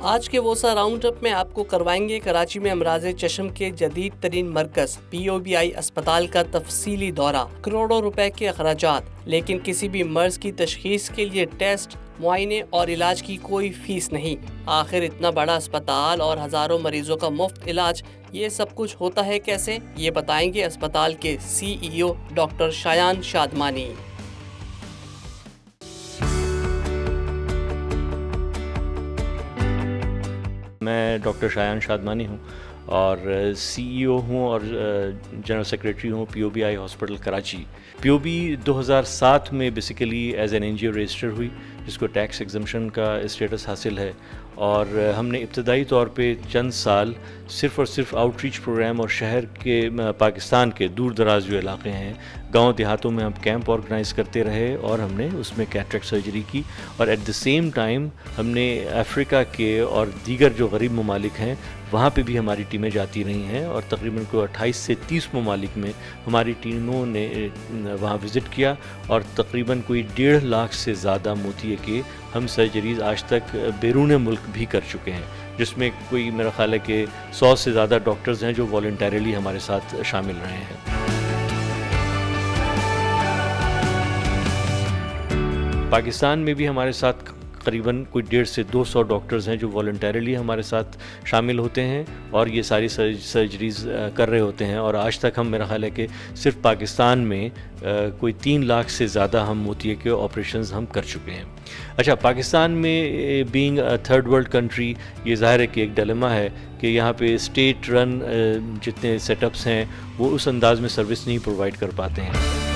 آج کے ووسا round up میں آپ کو کروائیں گے کراچی میں امراض چشم کے جدید ترین مرکز POB اسپتال کا تفصیلی دورہ، کروڑوں روپے کے اخراجات، لیکن کسی بھی مرض کی تشخیص کے لیے ٹیسٹ، معائنے اور علاج کی کوئی فیس نہیں۔ آخر اتنا بڑا اسپتال اور ہزاروں مریضوں کا مفت علاج، یہ سب کچھ ہوتا ہے کیسے؟ یہ بتائیں گے اسپتال کے CEO ڈاکٹر شایان شادمانی۔ میں ڈاکٹر شایان شادمانی ہوں اور CEO ہوں اور جنرل سیکریٹری ہوں POB ہاسپٹل کراچی۔ POB 2007 میں basically as an NGO register ہوئی، جس کو ٹیکس ایگزمپشن کا اسٹیٹس حاصل ہے، اور ہم نے ابتدائی طور پہ چند سال صرف اور صرف آؤٹ ریچ پروگرام اور شہر کے پاکستان کے دور دراز جو علاقے ہیں، گاؤں دیہاتوں میں ہم کیمپ آرگنائز کرتے رہے، اور ہم نے اس میں کیٹریکٹ سرجری کی، اور ایٹ دا سیم ٹائم ہم نے افریقہ کے اور دیگر جو غریب ممالک ہیں وہاں پہ بھی ہماری ٹیمیں جاتی رہی ہیں، اور تقریباً کوئی 28 سے 30 ممالک میں ہماری ٹیموں نے وہاں وزٹ کیا، اور تقریباً کوئی 1.5 لاکھ سے زیادہ موتیے کے ہم سرجریز آج تک بیرون ملک بھی کر چکے ہیں، جس میں کوئی میرا خیال ہے کہ 100 سے زیادہ ڈاکٹرز ہیں جو والنٹیرلی ہمارے ساتھ شامل رہے ہیں۔ پاکستان میں بھی ہمارے ساتھ قریباً کوئی 150 سے 200 ڈاکٹرز ہیں جو والنٹیرلی ہمارے ساتھ شامل ہوتے ہیں اور یہ ساری سرجریز کر رہے ہوتے ہیں، اور آج تک ہم میرا خیال ہے کہ صرف پاکستان میں کوئی 3 لاکھ سے زیادہ ہم موتیے کے آپریشنز ہم کر چکے ہیں۔ اچھا، پاکستان میں بینگ تھرڈ ورلڈ کنٹری، یہ ظاہر ہے کہ ایک ڈیلیما ہے کہ یہاں پہ اسٹیٹ رن جتنے سیٹ اپس ہیں وہ اس انداز میں سروس نہیں پرووائڈ کر پاتے ہیں۔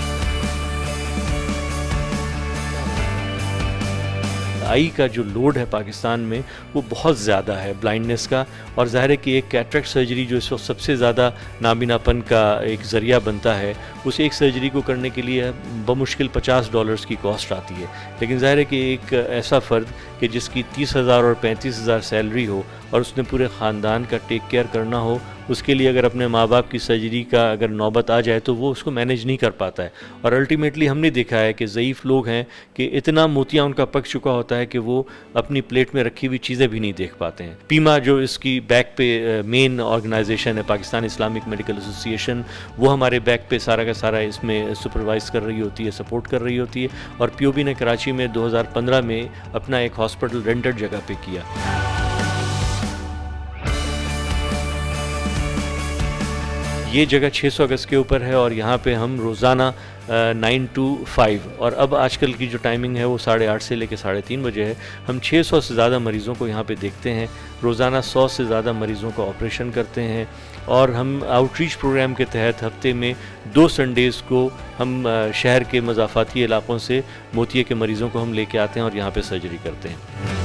آئی کا جو لوڈ ہے پاکستان میں وہ بہت زیادہ ہے بلائنڈنس کا، اور ظاہر ہے کہ ایک کیٹریکٹ سرجری جو اس وقت سب سے زیادہ نابیناپن کا ایک ذریعہ بنتا ہے، اس ایک سرجری کو کرنے کے لیے بمشکل $50 کی کاسٹ آتی ہے، لیکن ظاہر ہے کہ ایک ایسا فرد کہ جس کی 30,000 اور 35,000 سیلری ہو اور اس نے پورے خاندان کا ٹیک کیئر کرنا ہو، اس کے لیے اگر اپنے ماں باپ کی سرجری کا اگر نوبت آ جائے تو وہ اس کو مینیج نہیں کر پاتا ہے، اور الٹیمیٹلی ہم نے دیکھا ہے کہ ضعیف لوگ ہیں کہ اتنا موتیاں ان کا پک چکا ہوتا ہے کہ وہ اپنی پلیٹ میں رکھی ہوئی چیزیں بھی نہیں دیکھ پاتے ہیں۔ پیما جو اس کی بیک پہ مین آرگنائزیشن ہے، پاکستان اسلامک میڈیکل ایسوسی ایشن، وہ ہمارے بیک پہ سارا کا سارا اس میں سپروائز کر رہی ہوتی ہے، سپورٹ کر رہی ہوتی ہے، اور POB نے کراچی میں 2015 میں اپنا ایک ہاسپٹل رینٹڈ جگہ پہ کیا۔ یہ جگہ 600 گز کے اوپر ہے، اور یہاں پہ ہم روزانہ 9 to 5، اور اب آج کل کی جو ٹائمنگ ہے وہ 8:30 سے لے کے 3:30 بجے ہے، ہم 600 سے زیادہ مریضوں کو یہاں پہ دیکھتے ہیں، روزانہ 100 سے زیادہ مریضوں کا آپریشن کرتے ہیں، اور ہم آؤٹ ریچ پروگرام کے تحت ہفتے میں 2 سنڈیز کو ہم شہر کے مضافاتی علاقوں سے موتیے کے مریضوں کو ہم لے کے آتے ہیں اور یہاں پہ سرجری کرتے ہیں۔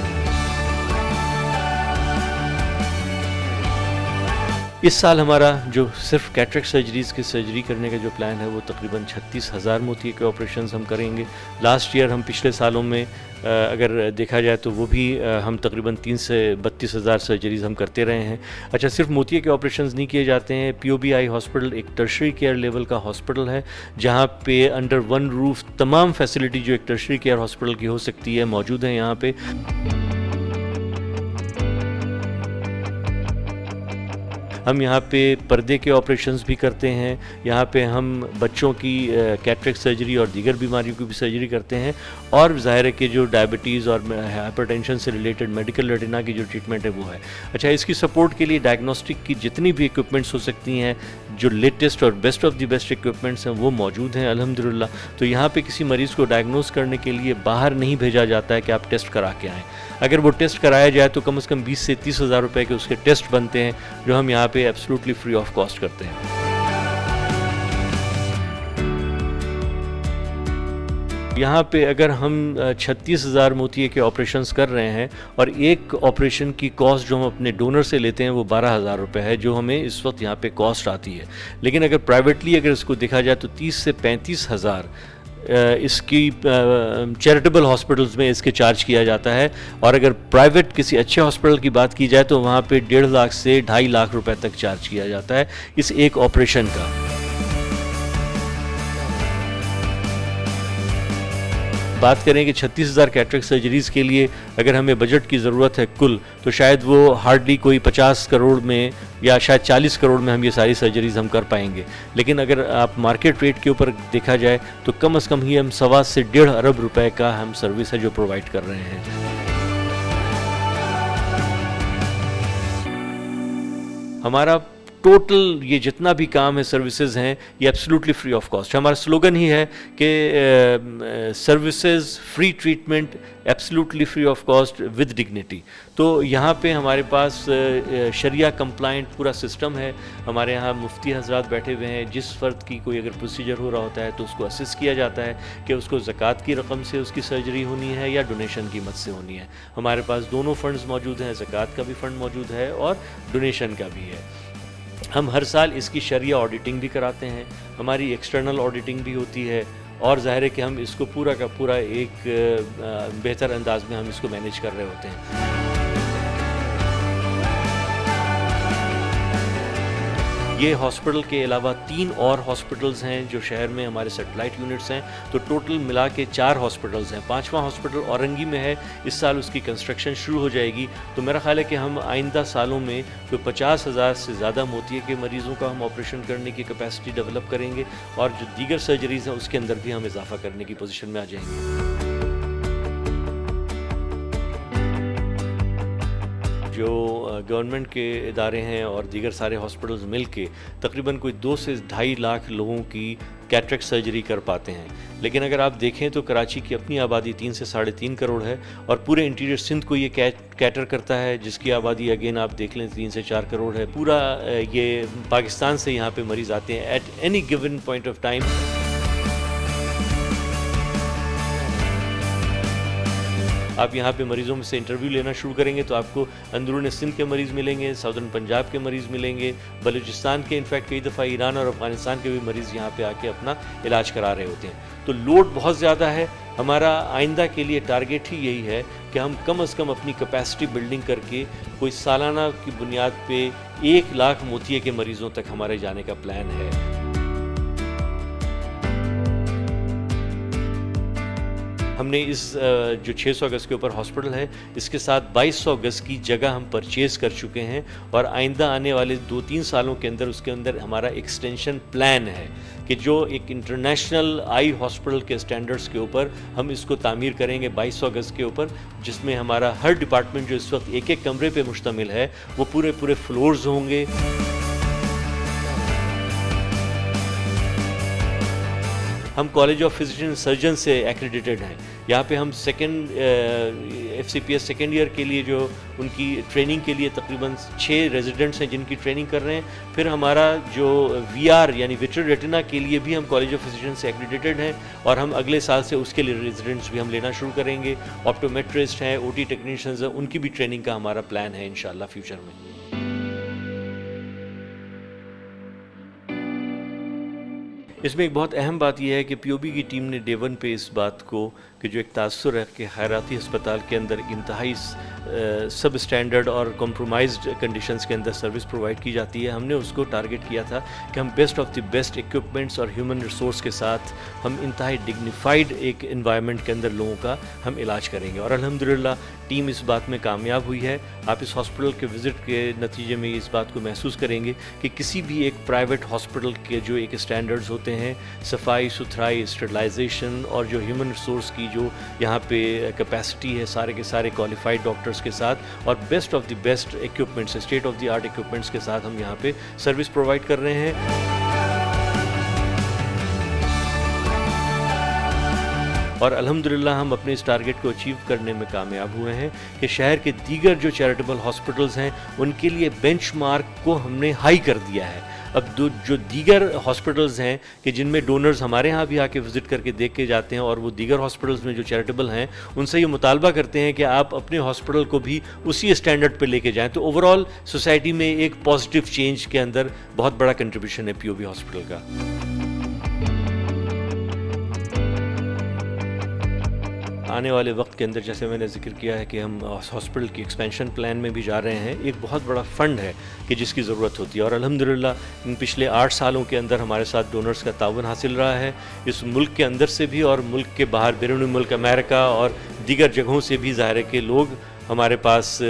اس سال ہمارا جو صرف کیٹریکٹ سرجریز کی سرجری کرنے کا جو پلان ہے وہ تقریباً 36,000 موتیے کے آپریشنز ہم کریں گے۔ لاسٹ ایئر ہم پچھلے سالوں میں اگر دیکھا جائے تو وہ بھی ہم تقریباً 3 سے 32,000 سرجریز ہم کرتے رہے ہیں۔ اچھا، صرف موتیے کے آپریشنز نہیں کیے جاتے ہیں، POB ہاسپٹل ایک ٹرشری کیئر لیول کا ہاسپٹل ہے، جہاں پہ انڈر ون روف تمام فیسلٹی جو ایک ٹرشری کیئر ہاسپٹل کی ہو سکتی ہے موجود ہیں یہاں پہ۔ ہم یہاں پہ پردے کے آپریشنز بھی کرتے ہیں، یہاں پہ ہم بچوں کی کیٹریکٹ سرجری اور دیگر بیماریوں کی بھی سرجری کرتے ہیں، اور ظاہر ہے کہ جو ڈائبٹیز اور ہائپر ٹینشن سے ریلیٹڈ میڈیکل ریٹنا کی جو ٹریٹمنٹ ہے وہ ہے۔ اچھا، اس کی سپورٹ کے لیے ڈائگنوسٹک کی جتنی بھی اکوپمنٹس ہو سکتی ہیں، جو لیٹسٹ اور best of the best equipments ہیں وہ موجود ہیں الحمدللہ۔ تو یہاں پہ کسی مریض کو ڈائگنوز کرنے کے لیے باہر نہیں بھیجا جاتا ہے کہ آپ ٹیسٹ کرا کے آئیں، اگر وہ ٹیسٹ کرایا جائے تو کم از کم 20 سے 30,000 روپے کے اس کے ٹیسٹ بنتے ہیں، جو ہم یہاں پہ ایبسلوٹلی فری آف کاسٹ کرتے ہیں۔ یہاں پہ اگر ہم 36,000 موتیے کے آپریشنز کر رہے ہیں، اور ایک آپریشن کی کاسٹ جو ہم اپنے ڈونر سے لیتے ہیں وہ 12,000 روپے ہے، جو ہمیں اس وقت یہاں پہ کاسٹ آتی ہے، لیکن اگر پرائیویٹلی اگر اس کو دیکھا جائے تو 30 سے 35,000 اس کی چیریٹیبل ہاسپٹلز میں اس کے چارج کیا جاتا ہے، اور اگر پرائیویٹ کسی اچھے ہاسپٹل کی بات کی جائے تو وہاں پہ 1.5 لاکھ سے 2.5 لاکھ روپے تک چارج کیا جاتا ہے اس ایک آپریشن کا۔ بات کریں کہ 36,000 کیٹریکٹ سرجریز کے لیے اگر ہمیں بجٹ کی ضرورت ہے کل، تو شاید وہ ہارڈلی کوئی 50 کروڑ میں یا شاید 40 کروڑ میں ہم یہ ساری سرجریز ہم کر پائیں گے. لیکن اگر آپ مارکیٹ ریٹ کے اوپر دیکھا جائے تو کم از کم ہی ہم 1.25 سے 1.5 ارب روپے کا ہم سروس ہے جو پرووائڈ کر رہے ہیں. ہمارا ٹوٹل یہ جتنا بھی کام ہے، سروسز ہیں، یہ ایبسلیوٹلی فری آف کاسٹ. ہمارا سلوگن ہی ہے کہ services free treatment absolutely free of cost with dignity. تو یہاں پہ ہمارے پاس شریعہ کمپلائنٹ پورا سسٹم ہے. ہمارے یہاں مفتی حضرات بیٹھے ہوئے ہیں. جس فرد کی کوئی اگر پروسیجر ہو رہا ہوتا ہے تو اس کو اسسٹ کیا جاتا ہے کہ اس کو زکوٰۃ کی رقم سے اس کی سرجری ہونی ہے یا ڈونیشن کی مد سے ہونی ہے. ہمارے پاس دونوں فنڈز موجود ہیں، زکوٰۃ کا بھی فنڈ موجود ہے اور ڈونیشن کا بھی ہے. ہم ہر سال اس کی شرعیہ آڈیٹنگ بھی کراتے ہیں، ہماری ایکسٹرنل آڈیٹنگ بھی ہوتی ہے، اور ظاہر ہے کہ ہم اس کو پورا کا پورا ایک بہتر انداز میں ہم اس کو مینیج کر رہے ہوتے ہیں. یہ ہاسپٹل کے علاوہ 3 اور ہاسپٹلز ہیں جو شہر میں ہمارے سیٹلائٹ یونٹس ہیں. تو ٹوٹل ملا کے 4 ہاسپٹلز ہیں. 5واں ہاسپٹل اورنگی میں ہے، اس سال اس کی کنسٹرکشن شروع ہو جائے گی. تو میرا خیال ہے کہ ہم آئندہ سالوں میں کوئی 50,000 سے زیادہ موتیے کے مریضوں کا ہم آپریشن کرنے کی کیپیسٹی ڈیولپ کریں گے، اور جو دیگر سرجریز ہیں اس کے اندر بھی ہم اضافہ کرنے کی پوزیشن میں آ جائیں گے. جو گورنمنٹ کے ادارے ہیں اور دیگر سارے ہاسپٹلز مل کے تقریباً کوئی 2 سے 2.5 لاکھ لوگوں کی کیٹریکٹ سرجری کر پاتے ہیں. لیکن اگر آپ دیکھیں تو کراچی کی اپنی آبادی 3 سے 3.5 کروڑ ہے، اور پورے انٹیریئر سندھ کو یہ کیٹر کرتا ہے جس کی آبادی اگین آپ دیکھ لیں 3 سے 4 کروڑ ہے. پورا یہ پاکستان سے یہاں پہ مریض آتے ہیں at any given point of time. آپ یہاں پہ مریضوں میں سے انٹرویو لینا شروع کریں گے تو آپ کو اندرون سندھ کے مریض ملیں گے، ساؤدرن پنجاب کے مریض ملیں گے، بلوچستان کے، انفیکٹ کئی دفعہ ایران اور افغانستان کے بھی مریض یہاں پہ آ کے اپنا علاج کرا رہے ہوتے ہیں. تو لوڈ بہت زیادہ ہے. ہمارا آئندہ کے لیے ٹارگیٹ ہی یہی ہے کہ ہم کم از کم اپنی کیپیسٹی بلڈنگ کر کے کوئی سالانہ کی بنیاد پہ 1 لاکھ موتیے کے مریضوں تک ہمارے جانے کا پلان ہے. ہم نے اس جو 600 گز کے اوپر ہاسپٹل ہے اس کے ساتھ 2200 گز کی جگہ ہم پرچیز کر چکے ہیں، اور آئندہ آنے والے 2-3 سالوں کے اندر اس کے اندر ہمارا ایکسٹینشن پلان ہے کہ جو ایک انٹرنیشنل آئی ہاسپٹل کے سٹینڈرڈز کے اوپر ہم اس کو تعمیر کریں گے 2200 گز کے اوپر، جس میں ہمارا ہر ڈپارٹمنٹ جو اس وقت ایک کمرے پہ مشتمل ہے وہ پورے فلورز ہوں گے. ہم کالج آف فزیشین سرجن سے ایکریڈیٹڈ ہیں. یہاں پہ ہم FCPS سیکنڈ ایئر کے لیے جو ان کی ٹریننگ کے لیے تقریباً 6 ریزیڈنٹس ہیں جن کی ٹریننگ کر رہے ہیں. پھر ہمارا جو VR یعنی وٹرو ریٹنا کے لیے بھی ہم کالج آف فزیشین سے ایکریڈیٹڈ ہیں، اور ہم اگلے سال سے اس کے لیے ریزیڈنٹس بھی ہم لینا شروع کریں گے. آپٹومیٹرسٹ ہیں، OT ٹیکنیشینز ہیں، ان کی بھی ٹریننگ کا ہمارا پلان ہے انشاءاللہ فیوچر میں. اس میں ایک بہت اہم بات یہ ہے کہ POB کی ٹیم نے Day 1 پہ اس بات کو کہ جو ایک تاثر ہے کہ خیراتی ہسپتال کے اندر انتہائی سب اسٹینڈرڈ اور کمپرومائزڈ کنڈیشنز کے اندر سروس پرووائڈ کی جاتی ہے، ہم نے اس کو ٹارگٹ کیا تھا کہ ہم best of the best equipments اور ہیومن ریسورس کے ساتھ ہم انتہائی ڈگنیفائڈ ایک انوائرمنٹ کے اندر لوگوں کا ہم علاج کریں گے، اور الحمدللہ ٹیم اس بات میں کامیاب ہوئی ہے. آپ اس ہاسپٹل کے وزٹ کے نتیجے میں اس بات کو محسوس کریں گے کہ کسی بھی ایک پرائیویٹ ہاسپٹل کے جو ایک اسٹینڈرڈز ہوتے ہیں، صفائی ستھرائی، اسٹرلائزیشن اور جو ہیومن ریسورس کی جو یہاں پہ کیپیسٹی ہے سارے کے سارے کوالیفائڈ ڈاکٹرز کے ساتھ اور best of the best equipments, state of the art equipments کے ساتھ ہم یہاں پہ سروس پرووائڈ کر رہے ہیں. اور الحمدللہ ہم اپنے اس ٹارگٹ کو اچیو کرنے میں کامیاب ہوئے ہیں کہ شہر کے دیگر جو چیریٹیبل ہاسپٹلز ہیں ان کے لیے بینچ مارک کو ہم نے ہائی کر دیا ہے. اب جو دیگر ہاسپٹلز ہیں کہ جن میں ڈونرز ہمارے ہاں بھی آ کے وزٹ کر کے دیکھ کے جاتے ہیں، اور وہ دیگر ہاسپٹلز میں جو چیریٹیبل ہیں ان سے یہ مطالبہ کرتے ہیں کہ آپ اپنے ہاسپٹل کو بھی اسی اسٹینڈرڈ پہ لے کے جائیں. تو اوور آل سوسائٹی میں ایک پازیٹیو چینج کے اندر بہت بڑا کنٹریبیوشن ہے POB ہاسپٹل کا. آنے والے وقت کے اندر جیسے میں نے ذکر کیا ہے کہ ہم ہاسپٹل کی ایکسپینشن پلان میں بھی جا رہے ہیں. ایک بہت بڑا فنڈ ہے کہ جس کی ضرورت ہوتی ہے, اور الحمدللہ ان پچھلے 8 سالوں کے اندر ہمارے ساتھ ڈونرز کا تعاون حاصل رہا ہے. اس ملک کے اندر سے بھی اور ملک کے باہر بیرون ملک امریکہ اور دیگر جگہوں سے بھی ظاہر ہے کہ لوگ ہمارے پاس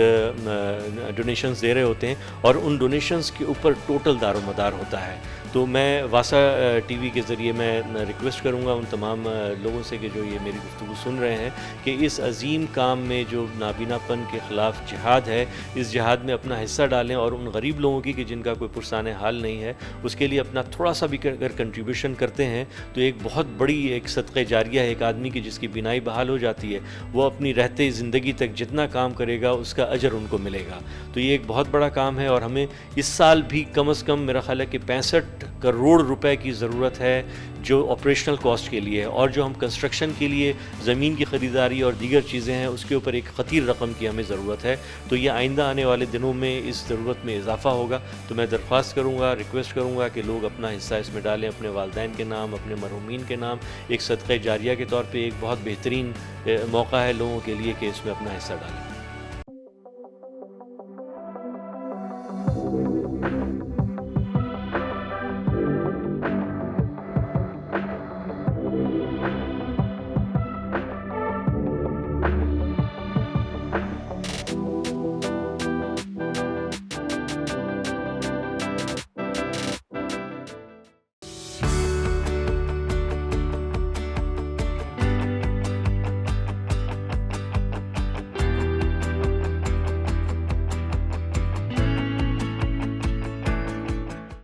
ڈونیشنز دے رہے ہوتے ہیں, اور ان ڈونیشنز کے اوپر ٹوٹل دار و مدار ہوتا ہے. تو میں واسا ٹی وی کے ذریعے میں ریکویسٹ کروں گا ان تمام لوگوں سے کہ جو یہ میری گفتگو سن رہے ہیں کہ اس عظیم کام میں جو نابینا پن کے خلاف جہاد ہے, اس جہاد میں اپنا حصہ ڈالیں, اور ان غریب لوگوں کی کہ جن کا کوئی پرسان حال نہیں ہے اس کے لیے اپنا تھوڑا سا بھی اگر کنٹریبیوشن کرتے ہیں تو ایک بہت بڑی ایک صدقہ جاریہ ہے. ایک آدمی کی جس کی بینائی بحال ہو جاتی ہے, وہ اپنی رہتے زندگی تک جتنا کام کرے گا اس کا اجر ان کو ملے گا. تو یہ ایک بہت بڑا کام ہے, اور ہمیں اس سال بھی کم از کم میرا خیال ہے کہ 65 کروڑ روپے کی ضرورت ہے جو آپریشنل کاسٹ کے لیے ہے, اور جو ہم کنسٹرکشن کے لیے زمین کی خریداری اور دیگر چیزیں ہیں اس کے اوپر ایک خطیر رقم کی ہمیں ضرورت ہے. تو یہ آئندہ آنے والے دنوں میں اس ضرورت میں اضافہ ہوگا. تو میں درخواست کروں گا, ریکویسٹ کروں گا کہ لوگ اپنا حصہ اس میں ڈالیں, اپنے والدین کے نام, اپنے مرحومین کے نام. ایک صدقہ جاریہ کے طور پہ ایک بہت بہترین موقع ہے لوگوں کے لیے کہ اس میں اپنا حصہ ڈالیں.